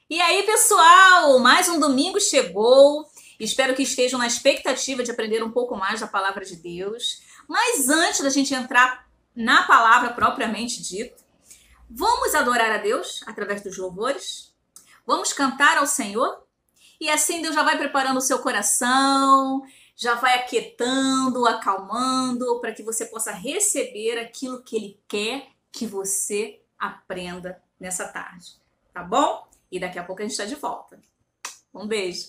E aí, pessoal, mais um domingo chegou. Espero que estejam na expectativa de aprender um pouco mais da palavra de Deus. Mas antes da gente entrar na palavra propriamente dita, vamos adorar a Deus através dos louvores? Vamos cantar ao Senhor? E assim Deus já vai preparando o seu coração, já vai aquietando, acalmando, para que você possa receber aquilo que Ele quer que você aprenda nessa tarde. Tá bom? E daqui a pouco a gente está de volta. Um beijo.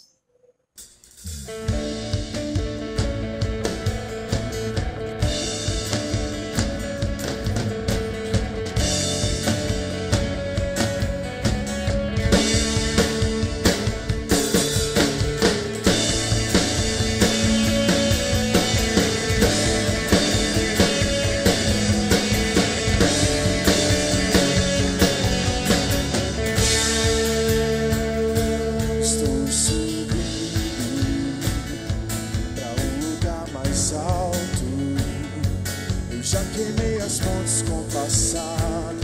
Já queimei as fontes com o passado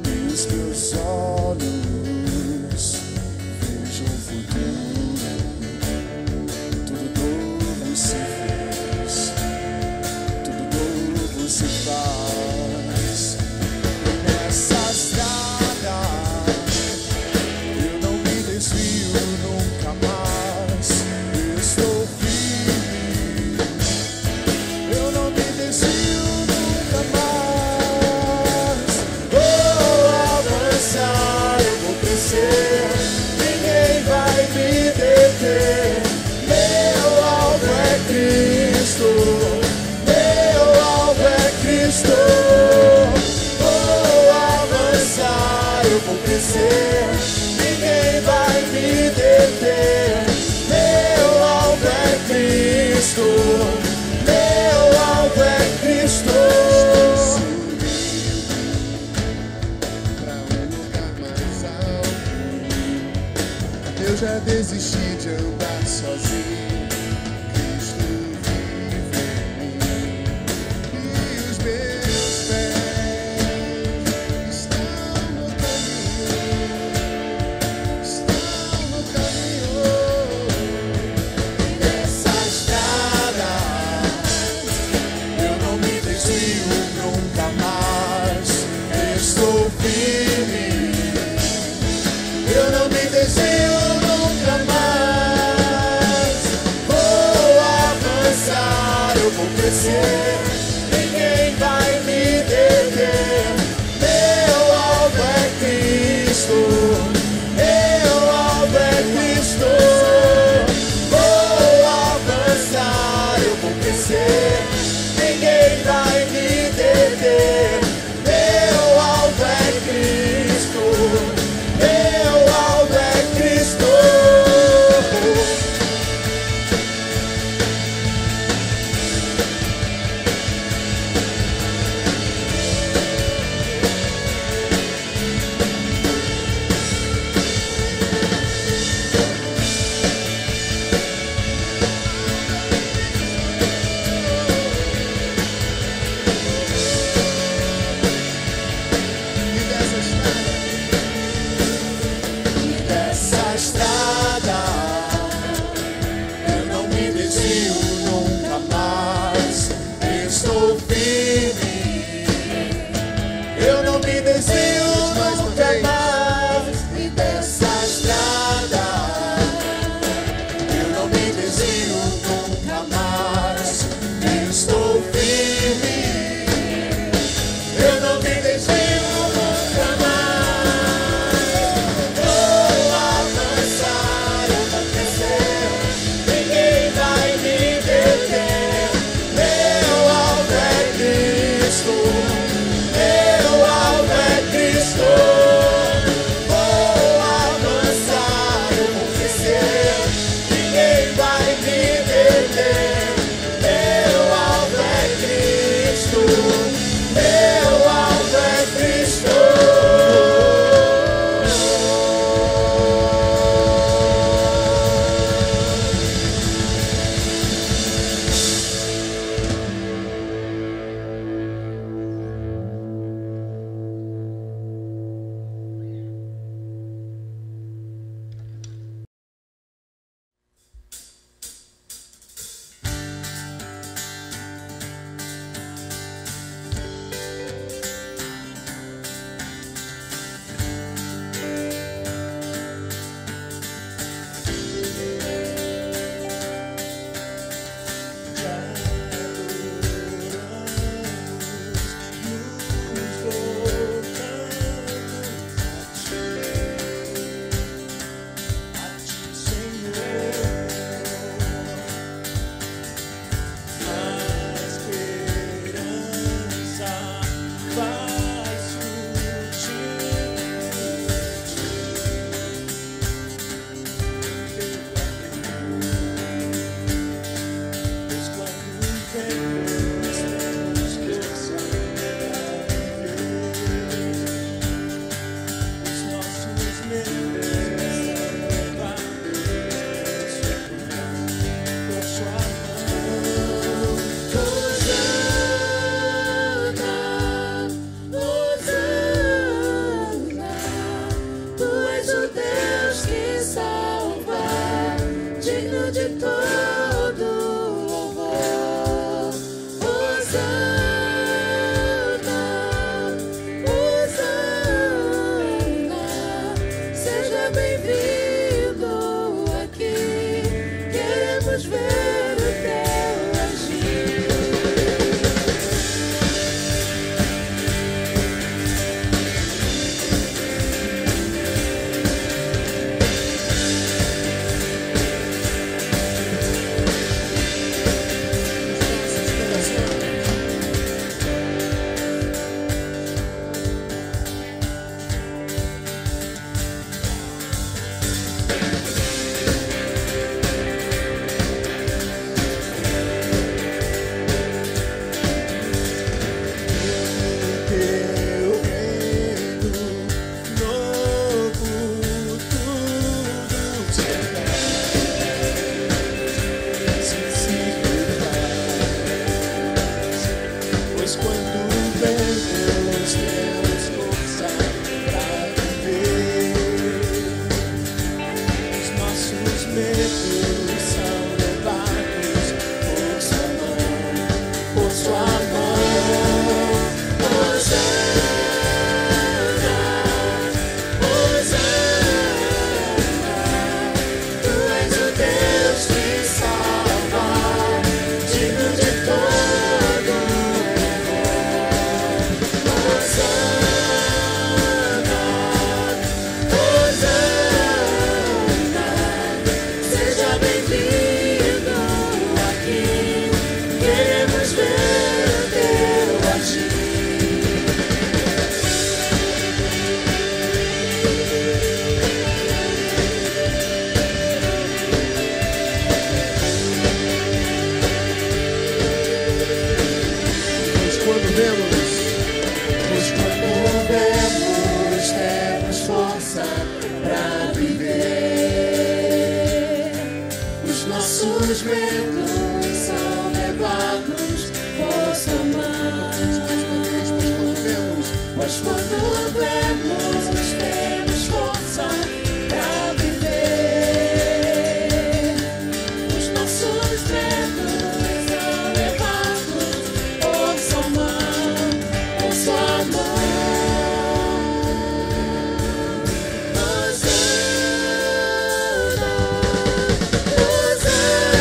e os meus olhos vejam o futuro. Tudo novo se fez, tudo novo se faz. Nessa estrada eu não me desvio nunca mais. Eu estou firme, eu não me desvio. Ninguém vai me deter. Meu alvo é Cristo, meu alvo é Cristo. Vou avançar, eu vou crescer. Ninguém vai me deter. Meu alvo é Cristo, meu alvo é Cristo. Eu já desisti de andar sozinho. Cristo vive em mim e os meus pés estão no caminho, nessa estrada eu não me desvio nunca mais. Estou firme, eu não me desvio. Ninguém vai me deter. Meu alvo é Cristo, meu alvo é Cristo. Vou avançar, eu vou crescer. Ninguém vai me deter. Meu alvo é Cristo, meu alvo é Cristo. bem-vindo aqui. Queremos ver o teu agir. Teu reino novo tudo será. Pois quando vemos temos força pra viver, os nossos medos são levados por sua mão, por sua mão. Hosana, Hosana, tu és o Deus que salva, digno de todo louvor. Hosana, Hosana, seja bem-vindo aqui. Queremos ver o teu agir. Pois quando vemos, temos força pra viver. Os nossos medos são levados por sua mão. Pois quando vemos, temos força pra viver. Os nossos medos são levados por sua mão, por sua mão. Hosana, Hosana,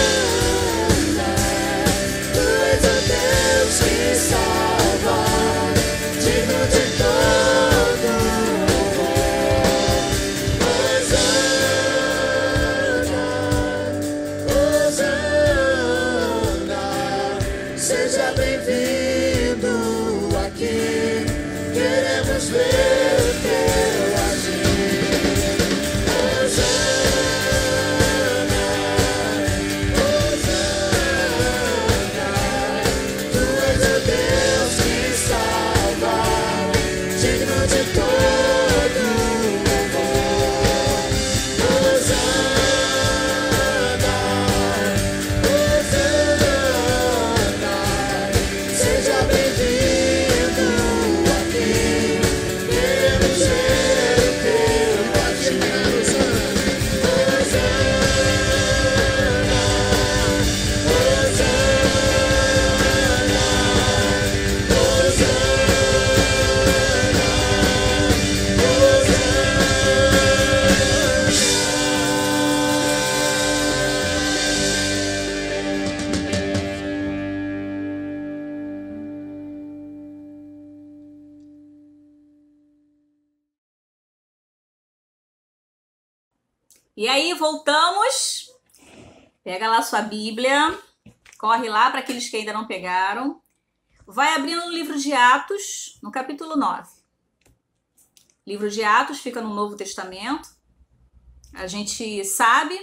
tu és o Deus que salva, digno de todo louvor. Hosana, Hosana, seja bem-vindo aqui. Queremos ver o teu agir. Hosana, Hosana, tu és o Deus que salva, digno de todo louvor. Hosana, Hosana, seja bem-vindo aqui. Queremos ver o teu agir. Hosana, E aí, voltamos. Pega lá sua Bíblia. Corre lá para aqueles que ainda não pegaram. Vai abrindo no livro de Atos, no capítulo 9. Livro de Atos fica no Novo Testamento. A gente sabe,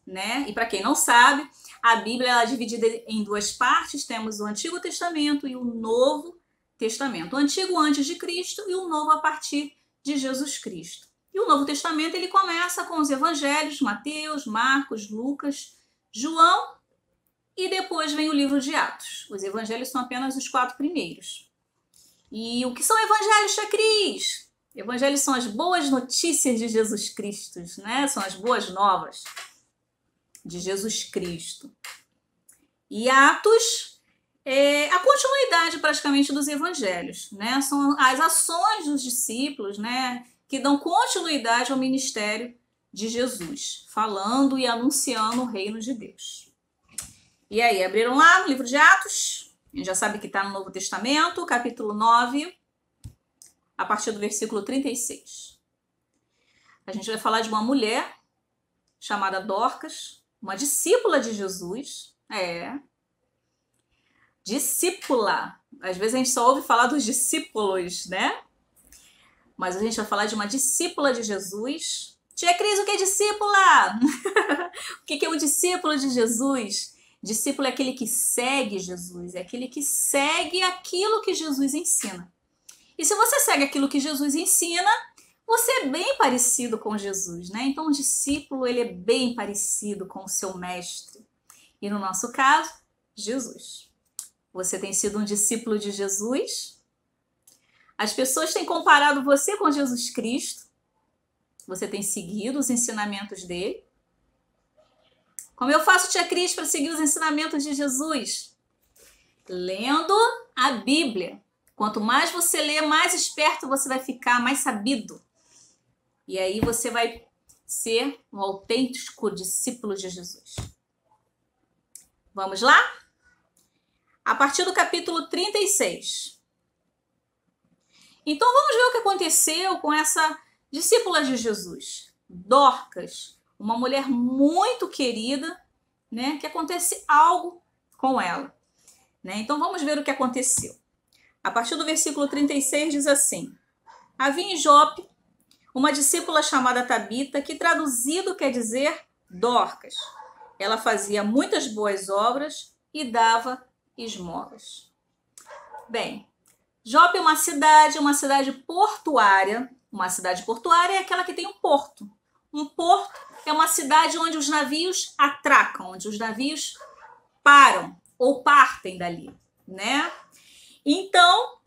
né? E para quem não sabe, a Bíblia ela é dividida em duas partes. Temos o Antigo Testamento e o Novo Testamento. O Antigo antes de Cristo e o Novo a partir de Jesus Cristo. E o Novo Testamento ele começa com os evangelhos, Mateus, Marcos, Lucas, João, e depois vem o livro de Atos. Os evangelhos são apenas os 4 primeiros. E o que são evangelhos, Tia Cris? Evangelhos são as boas notícias de Jesus Cristo, né? São as boas novas de Jesus Cristo. E Atos é a continuidade praticamente dos evangelhos, né? São as ações dos discípulos, né? Que dão continuidade ao ministério de Jesus, falando e anunciando o reino de Deus. E aí, abriram lá no livro de Atos? A gente já sabe que está no Novo Testamento, capítulo 9, a partir do versículo 36. A gente vai falar de uma mulher chamada Dorcas, uma discípula de Jesus. Discípula. Às vezes a gente só ouve falar dos discípulos, né? Mas a gente vai falar de uma discípula de Jesus. Tia Cris, o que é discípula? O que é um discípulo de Jesus? Discípulo é aquele que segue Jesus, é aquele que segue aquilo que Jesus ensina. E se você segue aquilo que Jesus ensina, você é bem parecido com Jesus, né? Então, o discípulo, ele é bem parecido com o seu mestre. E no nosso caso, Jesus. Você tem sido um discípulo de Jesus? As pessoas têm comparado você com Jesus Cristo? Você tem seguido os ensinamentos dele? Como eu faço, tia Cris, para seguir os ensinamentos de Jesus? Lendo a Bíblia. Quanto mais você lê, mais esperto você vai ficar, mais sabido. E aí você vai ser um autêntico discípulo de Jesus. Vamos lá? A partir do capítulo 36. Então vamos ver o que aconteceu com essa discípula de Jesus. Dorcas, uma mulher muito querida, né? Que acontece algo com ela, né? Então vamos ver o que aconteceu. A partir do versículo 36 diz assim: havia em Jope uma discípula chamada Tabita, que traduzido quer dizer Dorcas. Ela fazia muitas boas obras e dava esmolas. Bem, Jope é uma cidade portuária. Uma cidade portuária é aquela que tem um porto. Um porto é uma cidade onde os navios atracam, onde os navios param ou partem dali, né? Então,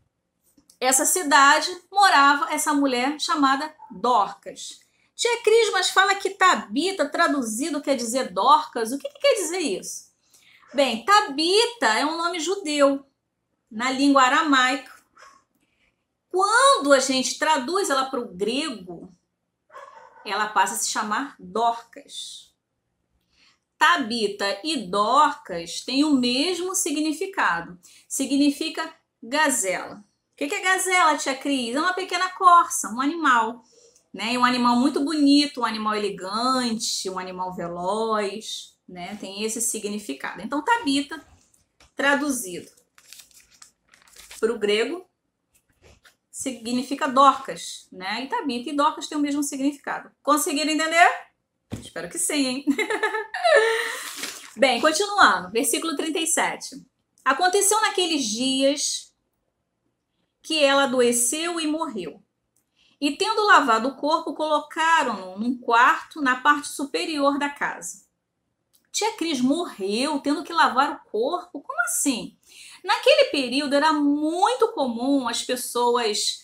essa cidade morava essa mulher chamada Dorcas. Tia Cris, mas fala que Tabita, traduzido, quer dizer Dorcas. O que quer dizer isso? Bem, Tabita é um nome judeu, na língua aramaica. Quando a gente traduz ela para o grego, ela passa a se chamar Dorcas. Tabita e Dorcas têm o mesmo significado. Significa gazela. O que é gazela, tia Cris? É uma pequena corça, um animal, né? Um animal muito bonito, um animal elegante, um animal veloz, né? Tem esse significado. Então, Tabita, traduzido para o grego, significa Dorcas, né? E Tabita e Dorcas têm o mesmo significado. Conseguiram entender? Espero que sim, hein? Bem, continuando, versículo 37. Aconteceu naqueles dias que ela adoeceu e morreu. E tendo lavado o corpo, colocaram-no num quarto na parte superior da casa. Tia Cris morreu tendo que lavar o corpo? Como assim? Naquele período era muito comum as pessoas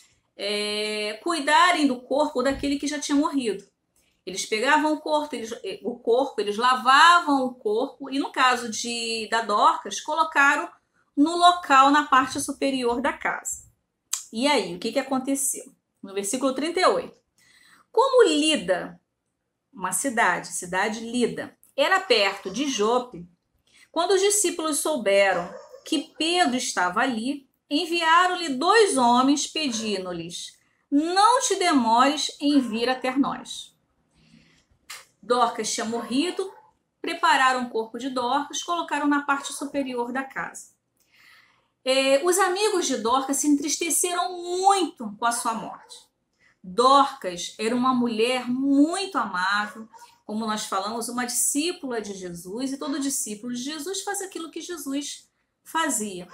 cuidarem do corpo daquele que já tinha morrido. Eles pegavam o corpo, eles lavavam o corpo e no caso da Dorcas, colocaram no local na parte superior da casa. E aí, o que aconteceu? No versículo 38. Como Lida, uma cidade Lida, era perto de Jope, quando os discípulos souberam que Pedro estava ali, enviaram-lhe 2 homens pedindo-lhes: não te demores em vir até nós. Dorcas tinha morrido, prepararam o corpo de Dorcas, colocaram na parte superior da casa. Os amigos de Dorcas se entristeceram muito com a sua morte. Dorcas era uma mulher muito amável, como nós falamos, uma discípula de Jesus, e todo discípulo de Jesus faz aquilo que Jesus fazia.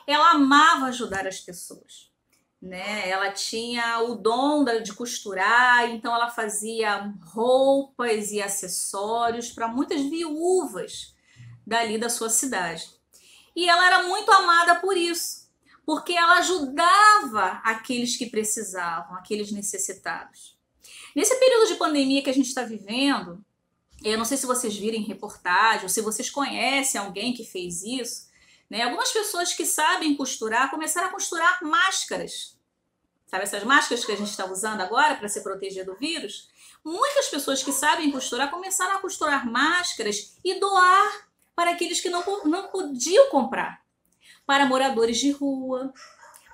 Ela amava ajudar as pessoas, né? Ela tinha o dom de costurar, então ela fazia roupas e acessórios para muitas viúvas dali da sua cidade. E ela era muito amada por isso, porque ela ajudava aqueles que precisavam, aqueles necessitados. Nesse período de pandemia que a gente está vivendo, eu não sei se vocês viram em reportagem, ou se vocês conhecem alguém que fez isso, né? Algumas pessoas que sabem costurar começaram a costurar máscaras. Sabe essas máscaras que a gente está usando agora para se proteger do vírus? Muitas pessoas que sabem costurar começaram a costurar máscaras e doar para aqueles que não podiam comprar. Para moradores de rua,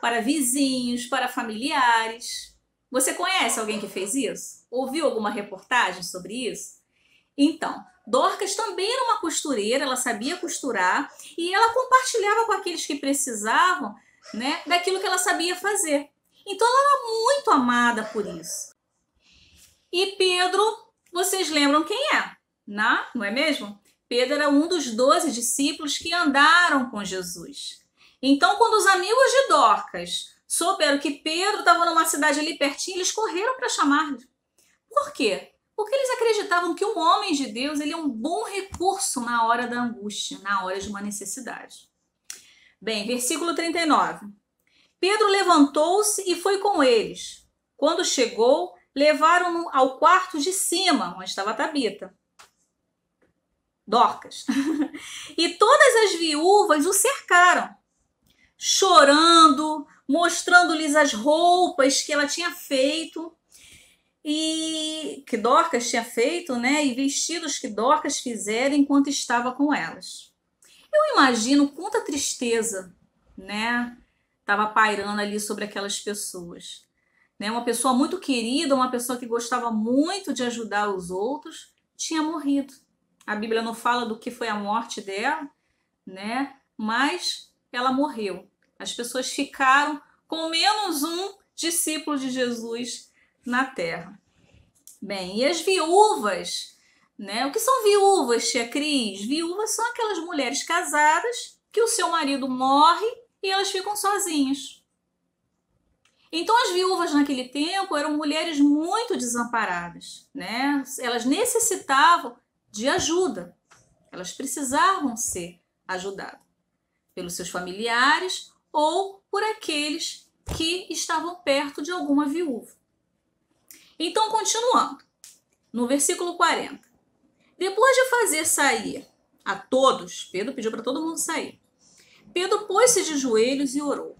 para vizinhos, para familiares. Você conhece alguém que fez isso? Ouviu alguma reportagem sobre isso? Então, Dorcas também era uma costureira, ela sabia costurar e ela compartilhava com aqueles que precisavam, né, daquilo que ela sabia fazer. Então, ela era muito amada por isso. E Pedro, vocês lembram quem é? Não é mesmo? Pedro era um dos 12 discípulos que andaram com Jesus. Então, quando os amigos de Dorcas souberam que Pedro estava numa cidade ali pertinho, eles correram para chamar-lhe. Por quê? Porque eles acreditavam que um homem de Deus ele é um bom recurso na hora da angústia, na hora de uma necessidade. Bem, versículo 39. Pedro levantou-se e foi com eles. Quando chegou, levaram-no ao quarto de cima, onde estava Tabita, Dorcas. E todas as viúvas o cercaram, chorando, mostrando-lhes as roupas que ela tinha feito, e que Dorcas tinha feito, né? E vestidos que Dorcas fizera enquanto estava com elas. Eu imagino quanta tristeza, né? Estava pairando ali sobre aquelas pessoas. Né? Uma pessoa muito querida, uma pessoa que gostava muito de ajudar os outros, tinha morrido. A Bíblia não fala do que foi a morte dela, né? Mas ela morreu. As pessoas ficaram com menos um discípulo de Jesus na terra. Bem, e as viúvas, né? O que são viúvas, tia Cris? Viúvas são aquelas mulheres casadas que o seu marido morre e elas ficam sozinhas. Então as viúvas naquele tempo eram mulheres muito desamparadas, né? Elas necessitavam de ajuda. Elas precisavam ser ajudadas pelos seus familiares ou por aqueles que estavam perto de alguma viúva. Então, continuando, no versículo 40. Depois de fazer sair a todos, Pedro pediu para todo mundo sair. Pedro pôs-se de joelhos e orou.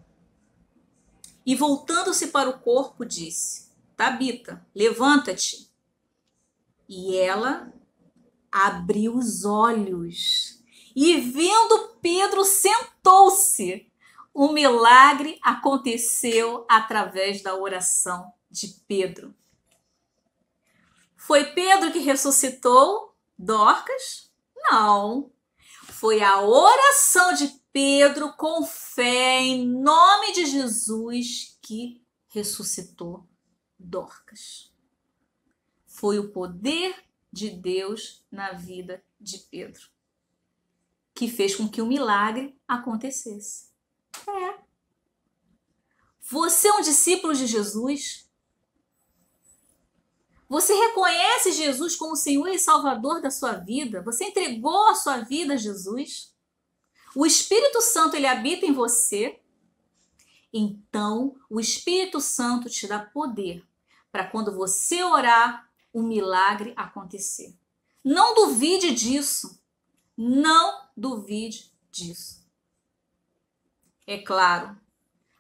E voltando-se para o corpo, disse: Tabita, levanta-te. E ela abriu os olhos e, vendo Pedro, sentou-se. O milagre aconteceu através da oração de Pedro. Foi Pedro que ressuscitou Dorcas? Não. Foi a oração de Pedro com fé em nome de Jesus que ressuscitou Dorcas. Foi o poder de Deus na vida de Pedro que fez com que o milagre acontecesse. Você é um discípulo de Jesus? Você reconhece Jesus como Senhor e Salvador da sua vida? Você entregou a sua vida a Jesus? O Espírito Santo, ele habita em você? Então, o Espírito Santo te dá poder para quando você orar, um milagre acontecer. Não duvide disso. Não duvide disso. É claro,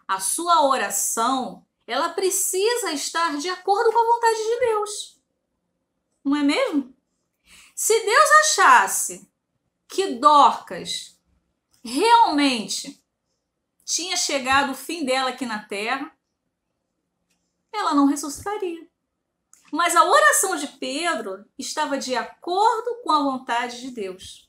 a sua oração, ela precisa estar de acordo com a vontade de Deus. Não é mesmo? Se Deus achasse que Dorcas realmente tinha chegado o fim dela aqui na terra, ela não ressuscitaria. Mas a oração de Pedro estava de acordo com a vontade de Deus.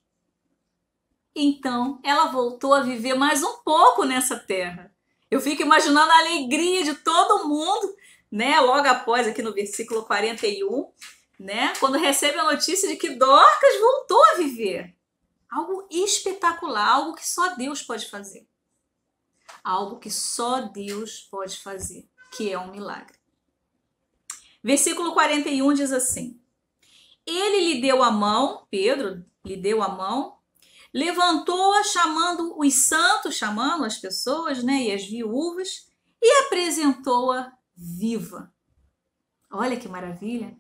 Então, ela voltou a viver mais um pouco nessa terra. Eu fico imaginando a alegria de todo mundo, né? Logo após, aqui no versículo 41, né? Quando recebe a notícia de que Dorcas voltou a viver. Algo espetacular, algo que só Deus pode fazer. Algo que só Deus pode fazer, que é um milagre. Versículo 41 diz assim: Ele lhe deu a mão, Pedro lhe deu a mão, levantou-a chamando os santos, chamando as pessoas, né, e as viúvas, e apresentou-a viva. Olha que maravilha.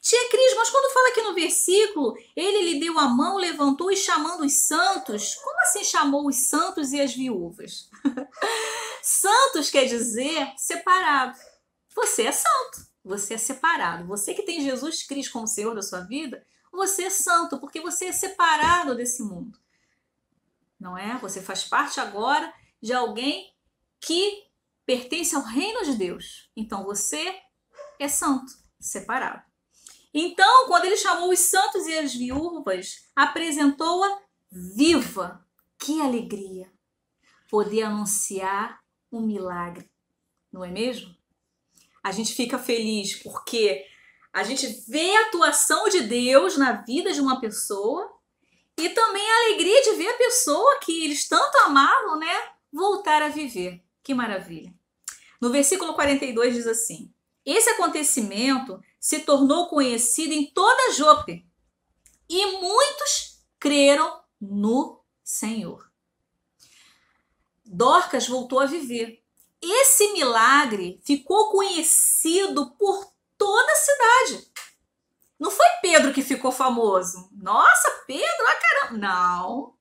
Tia Cris, mas quando fala aqui no versículo, ele lhe deu a mão, levantou e chamando os santos, como assim chamou os santos e as viúvas? Santos quer dizer separado. Você é santo, você é separado. Você que tem Jesus Cristo como Senhor da sua vida, você é santo, porque você é separado desse mundo. Não é? Você faz parte agora de alguém que pertence ao reino de Deus. Então você é santo, separado. Então, quando ele chamou os santos e as viúvas, apresentou-a viva. Que alegria poder anunciar um milagre, não é mesmo? A gente fica feliz porque a gente vê a atuação de Deus na vida de uma pessoa e também a alegria de ver a pessoa que eles tanto amavam, né, voltar a viver. Que maravilha. No versículo 42 diz assim: esse acontecimento se tornou conhecido em toda Jope e muitos creram no Senhor. Dorcas voltou a viver. Esse milagre ficou conhecido por toda a cidade. Não foi Pedro que ficou famoso. Nossa, Pedro, ah, caramba. Não.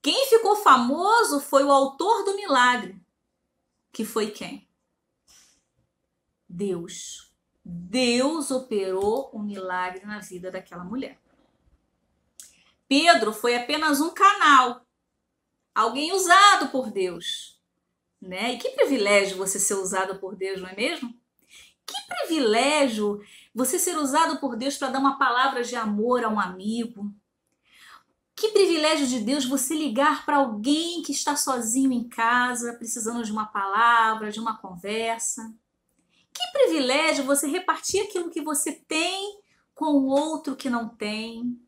Quem ficou famoso foi o autor do milagre. Que foi quem? Deus. Deus operou um milagre na vida daquela mulher. Pedro foi apenas um canal. Alguém usado por Deus. Né? E que privilégio você ser usado por Deus, não é mesmo? Que privilégio você ser usado por Deus para dar uma palavra de amor a um amigo. Que privilégio de Deus você ligar para alguém que está sozinho em casa, precisando de uma palavra, de uma conversa. Que privilégio você repartir aquilo que você tem com o outro que não tem.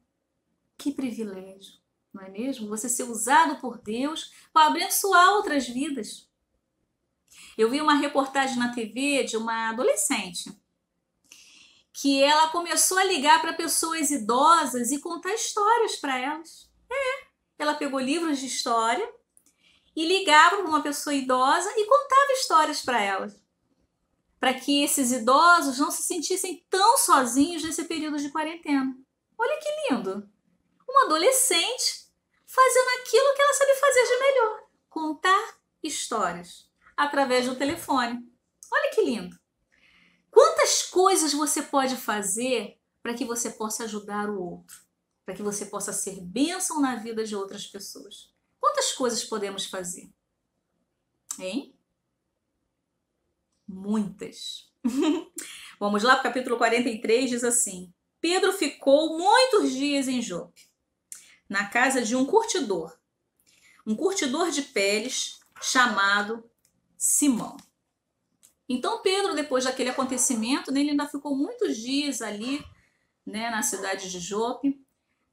Que privilégio, não é mesmo? Você ser usado por Deus para abençoar outras vidas. Eu vi uma reportagem na TV de uma adolescente que ela começou a ligar para pessoas idosas e contar histórias para elas. Ela pegou livros de história e ligava para uma pessoa idosa e contava histórias para elas, para que esses idosos não se sentissem tão sozinhos nesse período de quarentena. Olha que lindo! Uma adolescente fazendo aquilo que ela sabe fazer de melhor, contar histórias através do telefone. Olha que lindo! Quantas coisas você pode fazer para que você possa ajudar o outro? Para que você possa ser bênção na vida de outras pessoas? Quantas coisas podemos fazer? Hein? Muitas. Vamos lá para o capítulo 43, diz assim: Pedro ficou muitos dias em Jope, na casa de um curtidor de peles chamado Simão. Então Pedro, depois daquele acontecimento, ele ainda ficou muitos dias ali, né, na cidade de Jope,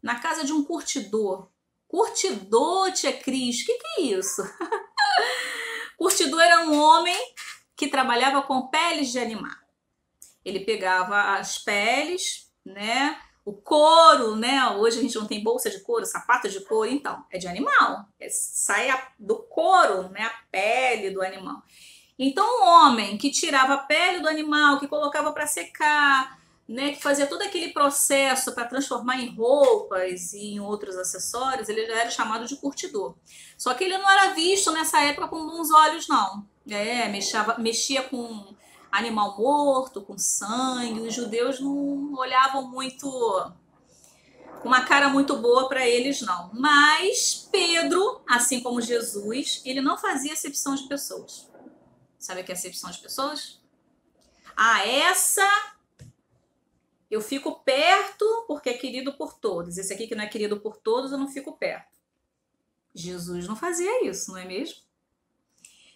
na casa de um curtidor. Curtidor, tia Cris, o que é isso? Curtidor era um homem que trabalhava com peles de animal. Ele pegava as peles, né, o couro, né? Hoje a gente não tem bolsa de couro, sapato de couro, então é de animal. Sai do couro, né, a pele do animal. Então, um homem que tirava a pele do animal, que colocava para secar, né, que fazia todo aquele processo para transformar em roupas e em outros acessórios, ele já era chamado de curtidor. Só que ele não era visto nessa época com bons olhos, não. Mexia com animal morto, com sangue. Os judeus não olhavam muito, com uma cara muito boa para eles, não. Mas Pedro, assim como Jesus, ele não fazia acepção de pessoas. Sabe o que é acepção de pessoas? Ah, essa eu fico perto porque é querido por todos. Esse aqui que não é querido por todos, eu não fico perto. Jesus não fazia isso, não é mesmo?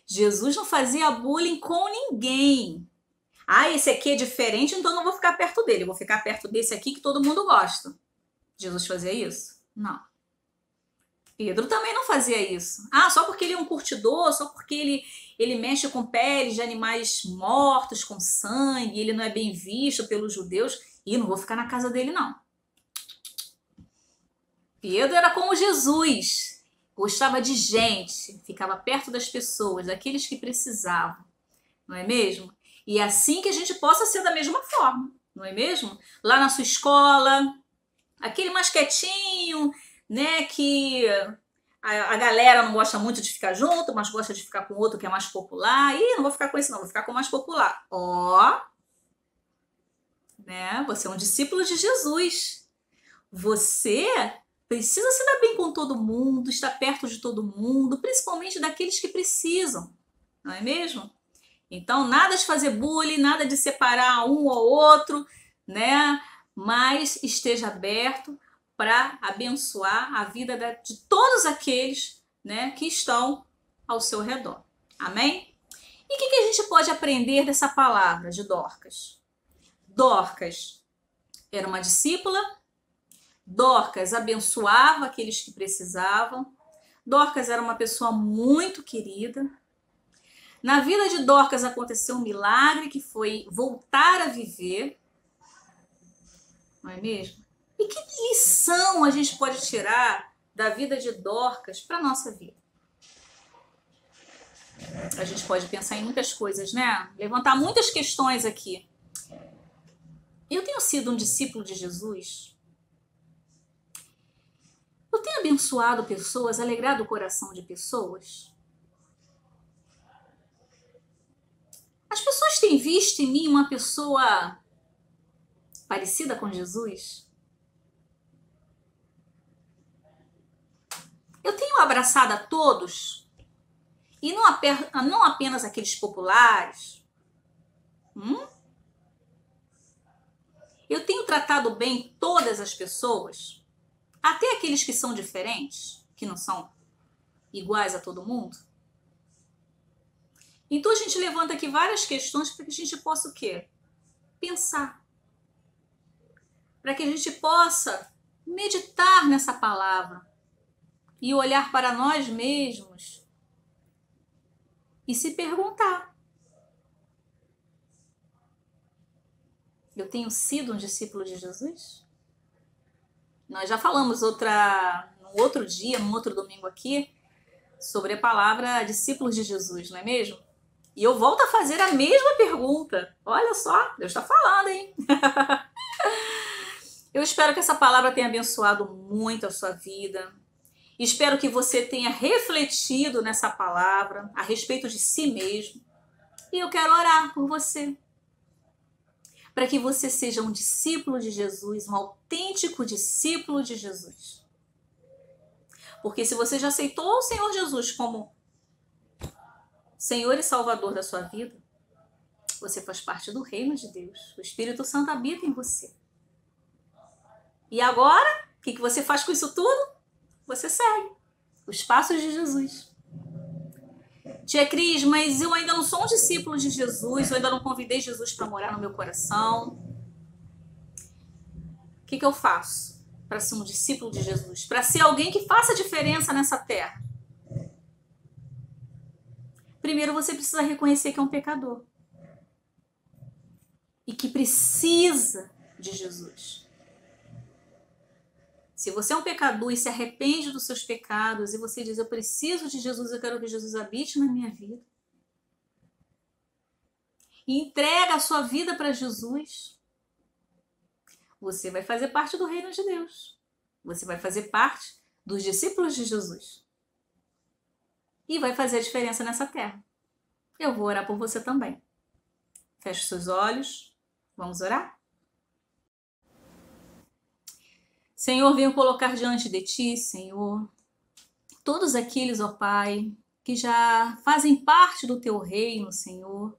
Jesus não fazia bullying com ninguém. Ah, esse aqui é diferente, então eu não vou ficar perto dele. Eu vou ficar perto desse aqui que todo mundo gosta. Jesus fazia isso? Não. Pedro também não fazia isso. Ah, só porque ele é um curtidor, só porque ele mexe com peles de animais mortos, com sangue, ele não é bem visto pelos judeus, e não vou ficar na casa dele, não. Pedro era como Jesus, gostava de gente, ficava perto das pessoas, daqueles que precisavam, não é mesmo? E é assim que a gente possa ser da mesma forma, não é mesmo? Lá na sua escola, aquele mais quietinho, né, que a galera não gosta muito de ficar junto, mas gosta de ficar com outro que é mais popular. Ih, não vou ficar com esse não, vou ficar com o mais popular. Ó, né? Você é um discípulo de Jesus. Você precisa se dar bem com todo mundo, estar perto de todo mundo, principalmente daqueles que precisam, não é mesmo? Então, nada de fazer bullying, nada de separar um ou outro, né? Mas esteja aberto para abençoar a vida de todos aqueles, né, que estão ao seu redor. Amém? E o que a gente pode aprender dessa palavra de Dorcas? Dorcas era uma discípula, Dorcas abençoava aqueles que precisavam, Dorcas era uma pessoa muito querida. Na vida de Dorcas aconteceu um milagre que foi voltar a viver, não é mesmo? E que lição a gente pode tirar da vida de Dorcas para a nossa vida? A gente pode pensar em muitas coisas, né? Levantar muitas questões aqui. Eu tenho sido um discípulo de Jesus? Eu tenho abençoado pessoas, alegrado o coração de pessoas? As pessoas têm visto em mim uma pessoa parecida com Jesus? Eu tenho abraçado a todos? E não apenas aqueles populares? Eu tenho tratado bem todas as pessoas? Até aqueles que são diferentes? Que não são iguais a todo mundo? Então a gente levanta aqui várias questões para que a gente possa o quê? Pensar. Para que a gente possa meditar nessa palavra e olhar para nós mesmos e se perguntar: eu tenho sido um discípulo de Jesus? Nós já falamos num outro dia, num outro domingo aqui, sobre a palavra discípulos de Jesus, não é mesmo? E eu volto a fazer a mesma pergunta. Olha só, Deus está falando, hein? Eu espero que essa palavra tenha abençoado muito a sua vida. Espero que você tenha refletido nessa palavra a respeito de si mesmo. E eu quero orar por você, para que você seja um discípulo de Jesus, um autêntico discípulo de Jesus. Porque se você já aceitou o Senhor Jesus como Senhor e Salvador da sua vida, você faz parte do reino de Deus. O Espírito Santo habita em você. E agora, o que você faz com isso tudo? Você segue os passos de Jesus. Tia Cris, mas eu ainda não sou um discípulo de Jesus, eu ainda não convidei Jesus para morar no meu coração. O que eu faço para ser um discípulo de Jesus? Para ser alguém que faça diferença nessa terra? Primeiro você precisa reconhecer que é um pecador e que precisa de Jesus. Se você é um pecador e se arrepende dos seus pecados e você diz: eu preciso de Jesus, eu quero que Jesus habite na minha vida, e entrega a sua vida para Jesus, você vai fazer parte do reino de Deus. Você vai fazer parte dos discípulos de Jesus. E vai fazer a diferença nessa terra. Eu vou orar por você também. Feche seus olhos. Vamos orar? Senhor, venho colocar diante de Ti, Senhor, todos aqueles, ó Pai, que já fazem parte do Teu reino, Senhor,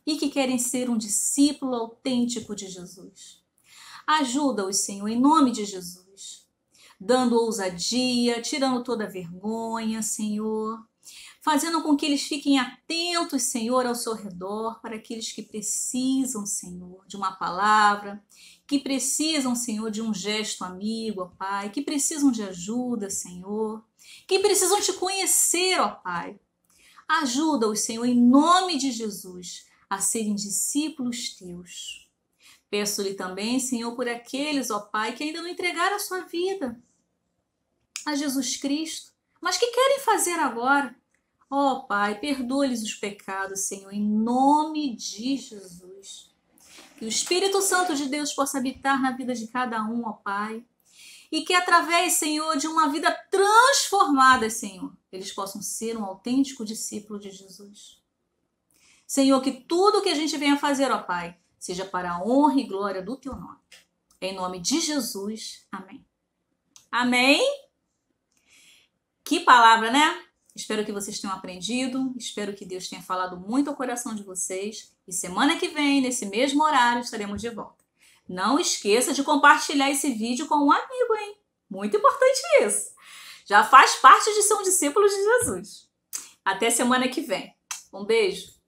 e que querem ser um discípulo autêntico de Jesus. Ajuda-os, Senhor, em nome de Jesus, dando ousadia, tirando toda a vergonha, Senhor, fazendo com que eles fiquem atentos, Senhor, ao seu redor, para aqueles que precisam, Senhor, de uma palavra, que precisam, Senhor, de um gesto amigo, ó Pai, que precisam de ajuda, Senhor, que precisam te conhecer, ó Pai. Ajuda-os, Senhor, em nome de Jesus, a serem discípulos Teus. Peço-lhe também, Senhor, por aqueles, ó Pai, que ainda não entregaram a sua vida a Jesus Cristo, mas que querem fazer agora. Ó Pai, perdoa-lhes os pecados, Senhor, em nome de Jesus. Que o Espírito Santo de Deus possa habitar na vida de cada um, ó Pai, e que através, Senhor, de uma vida transformada, Senhor, eles possam ser um autêntico discípulo de Jesus. Senhor, que tudo que a gente venha fazer, ó Pai, seja para a honra e glória do Teu nome. Em nome de Jesus, amém. Amém? Que palavra, né? Espero que vocês tenham aprendido, espero que Deus tenha falado muito ao coração de vocês. E semana que vem, nesse mesmo horário, estaremos de volta. Não esqueça de compartilhar esse vídeo com um amigo, hein? Muito importante isso. Já faz parte de ser um discípulo de Jesus. Até semana que vem. Um beijo.